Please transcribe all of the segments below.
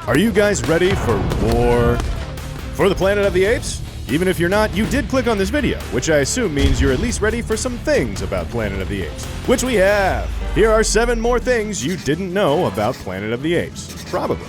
Are you guys ready for war? For the Planet of the Apes? Even if you're not, you did click on this video, which I assume means you're at least ready for some things about Planet of the Apes. Which we have! Here are 7 more things you didn't know about Planet of the Apes. Probably.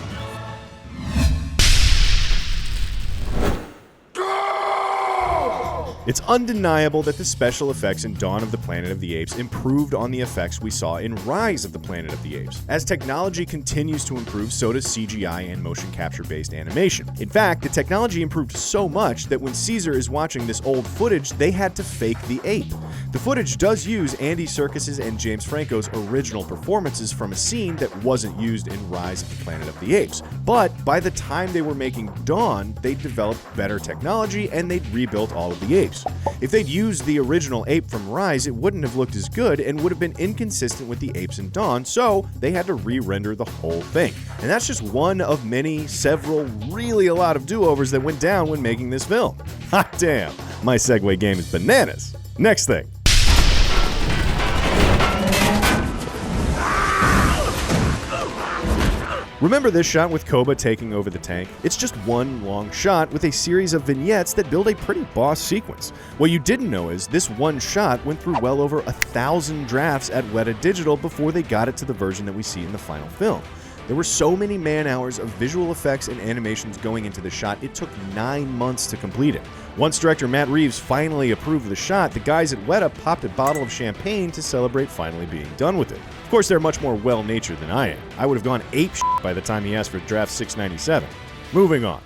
It's undeniable that the special effects in Dawn of the Planet of the Apes improved on the effects we saw in Rise of the Planet of the Apes. As technology continues to improve, so does CGI and motion capture-based animation. In fact, the technology improved so much that when Caesar is watching this old footage, they had to fake the ape. The footage does use Andy Serkis's and James Franco's original performances from a scene that wasn't used in Rise of the Planet of the Apes. But by the time they were making Dawn, they'd developed better technology and they'd rebuilt all of the apes. If they'd used the original ape from Rise, it wouldn't have looked as good and would have been inconsistent with the apes in Dawn, so they had to re-render the whole thing. And that's just one of several, really a lot of do-overs that went down when making this film. Hot damn, my segue game is bananas. Next thing. Remember this shot with Koba taking over the tank? It's just one long shot with a series of vignettes that build a pretty boss sequence. What you didn't know is this one shot went through well over 1,000 drafts at Weta Digital before they got it to the version that we see in the final film. There were so many man-hours of visual effects and animations going into the shot, it took 9 months to complete it. Once director Matt Reeves finally approved the shot, the guys at Weta popped a bottle of champagne to celebrate finally being done with it. Of course, they're much more well-natured than I am. I would have gone ape shit by the time he asked for draft 697. Moving on.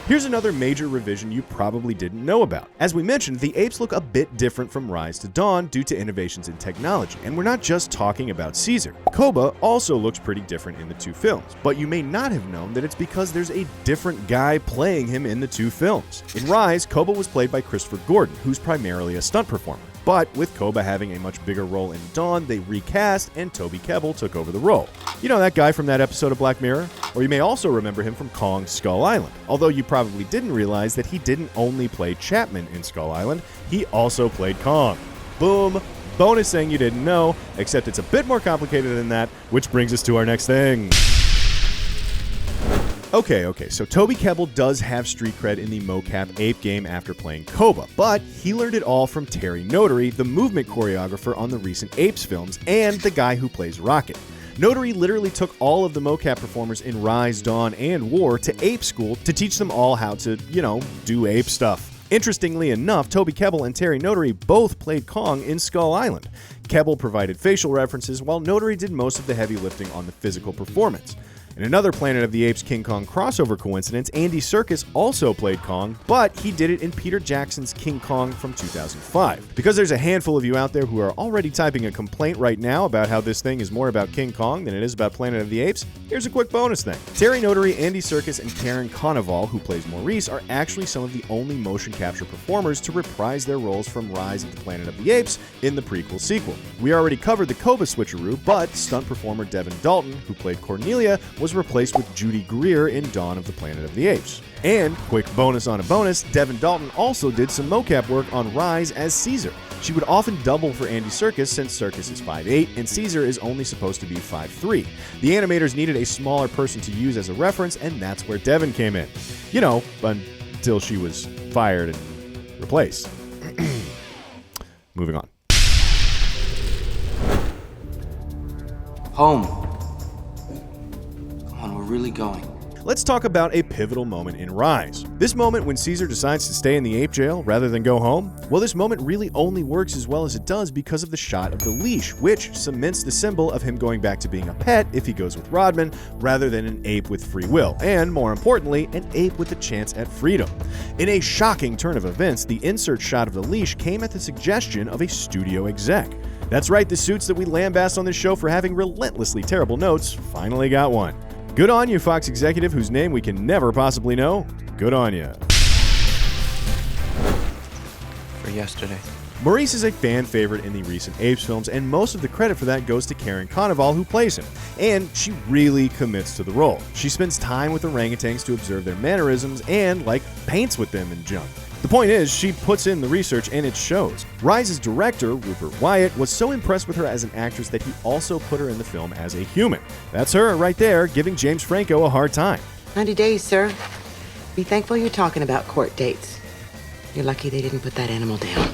Here's another major revision you probably didn't know about. As we mentioned, the apes look a bit different from Rise to Dawn due to innovations in technology, and we're not just talking about Caesar. Koba also looks pretty different in the 2 films, but you may not have known that it's because there's a different guy playing him in the 2 films. In Rise, Koba was played by Christopher Gordon, who's primarily a stunt performer. But with Koba having a much bigger role in Dawn, they recast and Toby Kebbell took over the role. You know that guy from that episode of Black Mirror? Or you may also remember him from Kong's Skull Island. Although you probably didn't realize that he didn't only play Chapman in Skull Island, he also played Kong. Boom! Bonus thing you didn't know, except it's a bit more complicated than that, which brings us to our next thing. Okay, so Toby Kebbell does have street cred in the mocap ape game after playing Koba, but he learned it all from Terry Notary, the movement choreographer on the recent Apes films, and the guy who plays Rocket. Notary literally took all of the mocap performers in Rise, Dawn, and War to ape school to teach them all how to, do ape stuff. Interestingly enough, Toby Kebbell and Terry Notary both played Kong in Skull Island. Kebbell provided facial references, while Notary did most of the heavy lifting on the physical performance. In another Planet of the Apes King Kong crossover coincidence, Andy Serkis also played Kong, but he did it in Peter Jackson's King Kong from 2005. Because there's a handful of you out there who are already typing a complaint right now about how this thing is more about King Kong than it is about Planet of the Apes, here's a quick bonus thing. Terry Notary, Andy Serkis, and Karen Konoval, who plays Maurice, are actually some of the only motion capture performers to reprise their roles from Rise of the Planet of the Apes in the prequel sequel. We already covered the Koba switcheroo, but stunt performer Devin Dalton, who played Cornelia, was replaced with Judy Greer in Dawn of the Planet of the Apes. And, quick bonus on a bonus, Devin Dalton also did some mocap work on Rise as Caesar. She would often double for Andy Serkis since Serkis is 5'8", and Caesar is only supposed to be 5'3". The animators needed a smaller person to use as a reference, and that's where Devin came in. Until she was fired and replaced. Moving on. Home. We're really going. Let's talk about a pivotal moment in Rise. This moment when Caesar decides to stay in the ape jail rather than go home? Well, this moment really only works as well as it does because of the shot of the leash, which cements the symbol of him going back to being a pet if he goes with Rodman, rather than an ape with free will, and more importantly, an ape with a chance at freedom. In a shocking turn of events, the insert shot of the leash came at the suggestion of a studio exec. That's right, the suits that we lambast on this show for having relentlessly terrible notes finally got one. Good on you, Fox executive whose name we can never possibly know. Good on you. For yesterday. Maurice is a fan favorite in the recent Apes films, and most of the credit for that goes to Karen Konoval, who plays him. And she really commits to the role. She spends time with orangutans to observe their mannerisms and, paints with them and junk. The point is, she puts in the research and it shows. Rise's director, Rupert Wyatt, was so impressed with her as an actress that he also put her in the film as a human. That's her right there, giving James Franco a hard time. 90 days, sir. Be thankful you're talking about court dates. You're lucky they didn't put that animal down.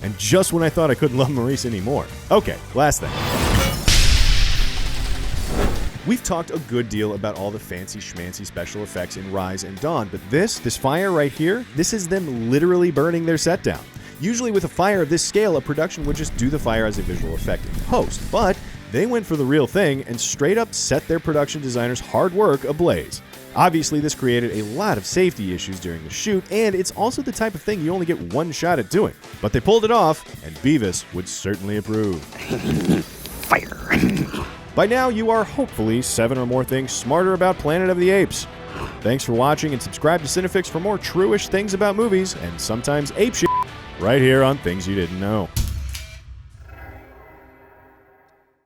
And just when I thought I couldn't love Maurice anymore. Okay, last thing. We've talked a good deal about all the fancy schmancy special effects in Rise and Dawn, but this fire right here, this is them literally burning their set down. Usually with a fire of this scale, a production would just do the fire as a visual effect in post, but they went for the real thing and straight up set their production designers' hard work ablaze. Obviously, this created a lot of safety issues during the shoot, and it's also the type of thing you only get one shot at doing. But they pulled it off, and Beavis would certainly approve. Fire. By now, you are hopefully 7 or more things smarter about Planet of the Apes. Thanks for watching, and subscribe to CineFix for more true-ish things about movies, and sometimes ape shit, right here on Things You Didn't Know.